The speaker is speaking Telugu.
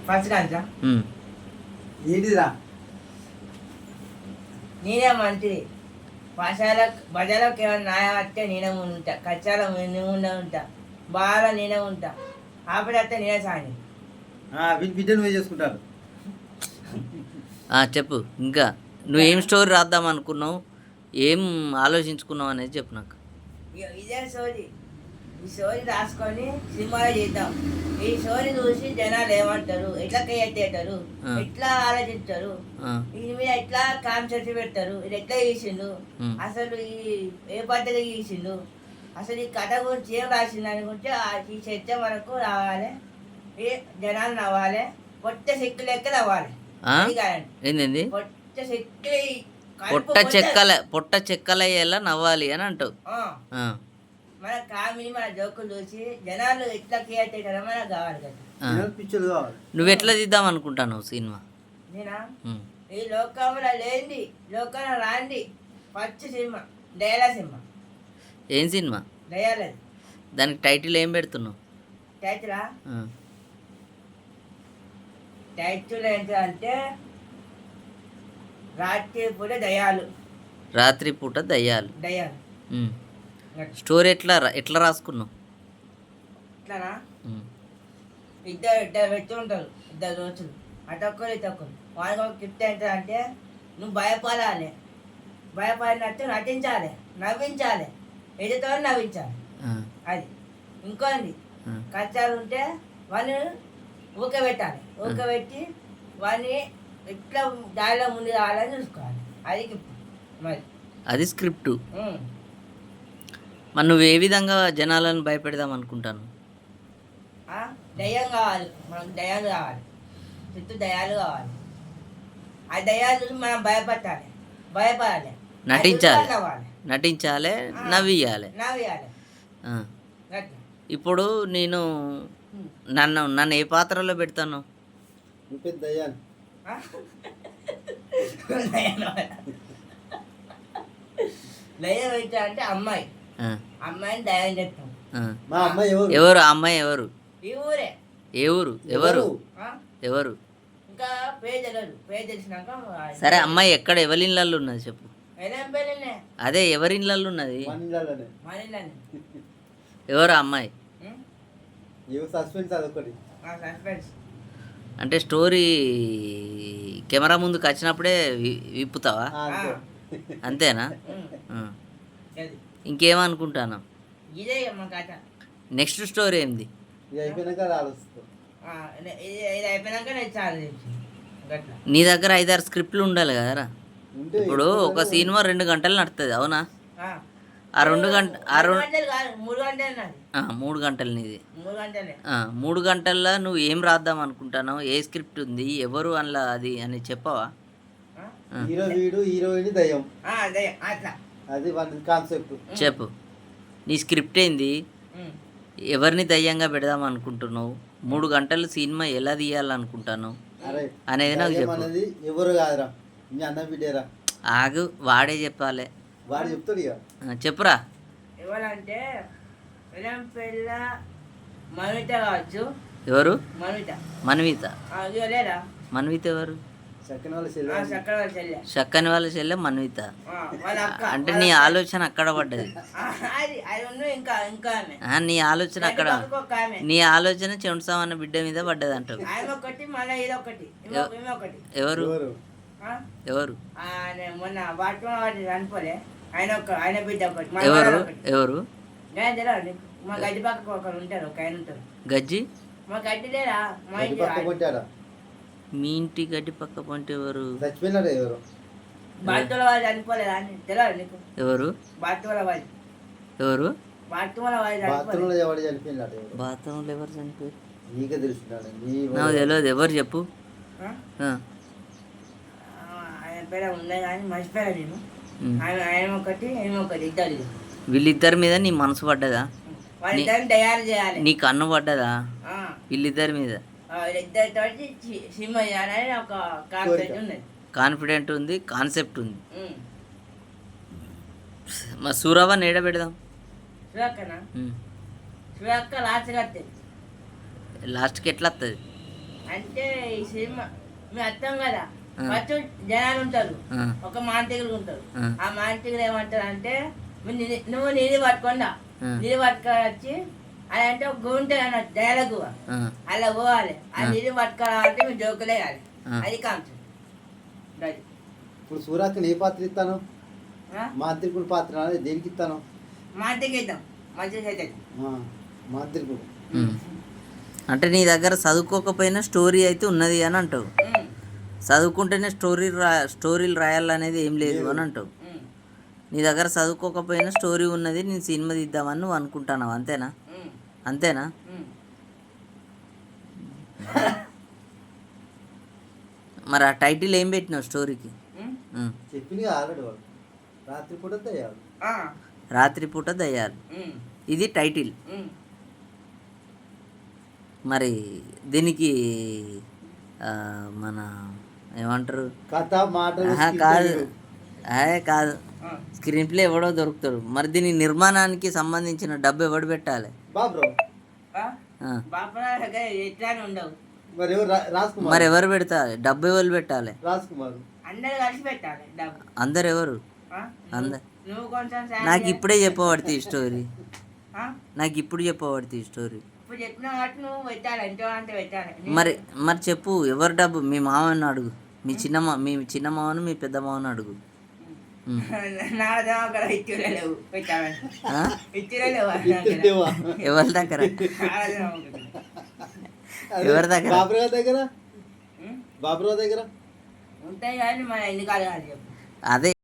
ఫస్ట్ కాంచా ఏంటిదిరా నేనే మంత్రి బజార్లోకి ఏమైనా న్యాయం వస్తే నేనే ఉంటా, కచ్చాలో ముందే ఉంటా, బాగా నేనే ఉంటా, ఆపడైతే నేనే సాని. వీటి బిడ్డ నువ్వే చేసుకుంటారు. చెప్పు. ఇంకా నువ్వు ఏం స్టోరీ రాద్దాం అనుకున్నావు, ఏం ఆలోచించుకున్నావు అనేది చెప్పు నాకు. ఇదే స్టోరీ. ఈ స్టోరీ రాసుకొని సినిమాలో చేద్దాం. ఈ స్టోరీ చూసి జనాలు ఏమంటారు, ఎట్లా క్రియేట్ చేస్తారు, ఎట్లా ఆలోచిస్తారు, దీని మీద ఎట్లా కాన్సెప్ట్ పెడతారు, ఇది ఎట్లా చేసిండు, అసలు ఈ ఏ పద్ధతిగా చేసిండు, అసలు ఈ కథ గురించి ఏం రాసిండు అని గురించి ఈ చర్చ మనకు రావాలి. ఏ జనాలు నవ్వాలి, పొట్ట చెక్కు లెక్క నవ్వాలి. ఏంది పొట్ట చెక్కలయ్యేలా నవ్వాలి అని అంటావు. మన కామెడీ మన జోకులు చూసి జనాలు ఎట్లా క్రియేట్ అవుతారో మనకు కావాలి కదా. నువ్వు ఎట్లా తీద్దాం అనుకుంటాను సినిమా? నేనా ఈ లోకంలో లేండి, లోకంలో రాండి. ఫస్ట్ సినిమా దయాల సినిమా. ఏం సినిమా? దయాలది. దానికి టైటిల్ ఏం పెడుతున్నావు? టైటిల్ ఏంటంటే రాత్రిపూట దయాలు. రాత్రిపూట దయ్యాలు. దయాలు స్టోరీ ఎట్లా రాసుకున్నావు? ఇట్లానా, ఇద్దరు వ్యక్తులు ఉంటారు, ఇద్దరు రోజులు, అటొక్కరు ఇటొక్కరు. వాళ్ళకి ఒక గిఫ్ట్ ఏంటంటే నువ్వు భయపడాలి, భయపడినట్టు నటించాలి, నవ్వించాలి, ఎదుతో నవ్వించాలి. అది ఇంకోండి కష్టాలు ఉంటే వాడిని ఊకబెట్టాలి, ఊకబెట్టి వాడిని ఎట్లా దారిలో ముందు రావాలని చూసుకోవాలి. అది గిఫ్ట్. మరి అది స్క్రిప్ట్. మరి నువ్వు ఏ విధంగా జనాలను భయపెడదాం అనుకుంటాను? దయ్యం కావాలి మనకు, దయాలు కావాలి, చుట్టూ దయాలు కావాలి. ఆ దయాలు మనం భయపడాలి, నటించాలి, నవ్వియాలి. ఇప్పుడు నేను నన్ను ఏ పాత్రలో పెడతాను? దయ్యం అయితే అంటే అమ్మాయి, అమ్మాయిని దయ్యం చెప్తాం. ఎవరు అమ్మాయి? ఎవరు? ఈ ఊరే. ఏ ఊరు? ఎవరు? ఇంకా పేరు తెలిసినాక. సరే, అమ్మాయి ఎక్కడ ఎవరి ఇళ్ళల్లో ఉన్నది చెప్పు. పేరునే అదే ఎవరి ఇళ్ళల్లో ఉన్నది? మన ఇళ్ళని. ఎవరు అమ్మాయి? సస్పెన్స్. అంటే స్టోరీ కెమెరా ముందుకు వచ్చినప్పుడే విప్పుతావా? అంతేనా? ఇంకేమనుకుంటాను? ఇదే మన కథ. నెక్స్ట్ స్టోరీ ఏంది? నీ దగ్గర 5-6 స్క్రిప్ట్లు ఉండాలి కదరా. ఇప్పుడు ఒక సినిమా 2 గంటలు నడుతుంది, అవునా? ఆ 2 గంటలు 3 గంటలు నీది. 3 గంటల్లో నువ్వు ఏం రాద్దాం అనుకుంటావు? ఏ స్క్రిప్ట్ ఉంది, ఎవరు అందులో అది అని చెప్పవా? చెప్పు. నీ స్క్రిప్ట్ ఏంది? ఎవరిని దయ్యంగా పెడదాం అనుకుంటున్నావు? 3 గంటలు సినిమా ఎలా తీయాలనుకుంటాను అనేది నాకు చెప్పు. ఎవరు కాదురా, మీ అన్న బిడ్డరా. ఆగు, వాడే చెప్పాలి. వాడు చెప్తాడు ఇక. చెప్పురా. ఎవరంటే మన్విత కావచ్చు. ఎవరు? మన్విత. మన్విత ఎవరు? చక్కని వాళ్ళ చెల్లె మన్విత. అంటే నీ ఆలోచన అక్కడ పడ్డది. నీ ఆలోచన అక్కడ, నీ ఆలోచన చెండుసామన్న బిడ్డ మీద పడ్డది అంటావు. ఎవరు? ఎవరు? ఎవరు? మా గడ్డి పక్కకు ఒకరు ఉంటారు, ఒక ఆయన ఉంటారు. గజ్జి? మా గడ్డి లేరా, మా ఇంటి మీ ఇంటి గడ్డి పక్క పంట ఎవరు? బాత్రూంలో వాళ్ళు చనిపోలేదా అని తెలియదు నీకు? ఎవరు? బాత్రూంలో వాళ్ళు. ఎవరు? బాత్రూంలో వాళ్ళు బాత్రూంలో ఎవరు చనిపోయారు? నాకు తెలియదు. ఎవరు చెప్పు. ఆయన పేరు ఉన్నాయి కానీ మర్చిపోయా నేను. ఆయన ఒకటి, ఏమో ఒకటి, ఇద్దరు. వీళ్ళిద్దరి మీద నీ మనసు పడ్డదా? వాళ్ళిద్దరిని తయారు చేయాలి. నీ కన్ను పడ్డదా వీళ్ళిద్దరి మీద? కాన్ఫిడెంట్ ఉంది, కాన్సెప్ట్ ఉంది. మా సూరవ్వని ఏడ పెడదాం? లాస్ట్కి ఎట్లా వస్తుంది? అంటే ఈ సినిమా మీరు అర్థం కదా ఫస్ట్ జనాలు ఉంటారు, ఆ, ఒక మాంత్రికులు ఉంటారు. ఆ. ఆ మాంత్రికులు ఏమంటారు అంటే నువ్వు నీళ్ళు పట్టుకుండా నీళ్ళు పట్టుకొచ్చి అది అంటే ఒక గుంట అన్నట్టు డైలాగు ఆ, అలా పోవాలి. ఆ నీళ్ళు పట్టుకోవాలంటే మీరు జోకులు వేయాలి. ఆ. అది కాన్సెప్ట్. అది. ఇప్పుడు సూరాకి ఏ పాత్ర ఇస్తాను? ఆ? మాంత్రికుడు పాత్ర అనేది దేనికి ఇస్తాను? మాంత్రిక ఇద్దాం మంచిగా అవుతుంది. మాంత్రికుడు. ఉమ్. అంటే నీ దగ్గర చదువుకోకపోయినా స్టోరీ అయితే ఉన్నది అని అంటావు. చదువుకుంటేనే స్టోరీలు రాయాలనేది ఏం లేదు అని అంటావు. నీ దగ్గర చదువుకోకపోయినా స్టోరీ ఉన్నది, నేను సినిమా తీద్దామని నువ్వు అనుకుంటున్నావు, అంతేనా? అంతేనా? మరి ఆ టైటిల్ ఏం పెట్టినావు స్టోరీకి? చెప్పింది ఆల్రెడీ వాడు రాత్రిపూట తయారు. రాత్రిపూట దయ్యాలు, ఇది టైటిల్. మరి దీనికి మన ఏమంటారు, కథ మాటలు ఆహా, కాదు కాదు, స్క్రీన్ ప్లే ఎవడో దొరుకుతాడు. మరి దీని నిర్మాణానికి సంబంధించిన డబ్బు ఎవడు పెట్టాలి? బాబ్రో ఆ. బాపరా ఎట్లానే ఉండవు. మరి ఎవరు రాజ్ కుమార్. మరి ఎవరు పెడతాలి డబ్బు? ఎవరు పెట్టాలి? రాజ్ కుమార్. అందరు కలిసి పెట్టాలి డబ్బు. అందరు ఎవరు? ఆ? అందరు. నువ్వు కొంచెం సాయం నాకు చేయి. ఇప్పుడే చెప్పబడుతుంది ఈ స్టోరీ, ఆ? నాకు ఇప్పుడు చెప్పబడుతుంది ఈ స్టోరీ. ఇప్పుడు చెప్పిన కాబట్టి నువ్వు పెట్టాలి, ఎంతో అంటే పెట్టాలి. మరి మరి చెప్పు, ఎవరు డబ్బు? మీ మామని అడుగు, మీ చిన్న మామను మీ పెద్ద మామను అడుగు. నా దగ్గర అక్కడ ఇచ్చిరే లేవు పెట్టాలని. ఆ? ఇచ్చిరే లేవు నా దగ్గర. ఇద్దరిదేవా? ఎవరి దగ్గర? నా దగ్గర ఒకటి. అదే ఎవరి దగ్గర? బాబురావు దగ్గర. ఉం? బాబురావు దగ్గర ఉంటాయి కానీ మన ఎన్ని కాదు చెప్పు. అదే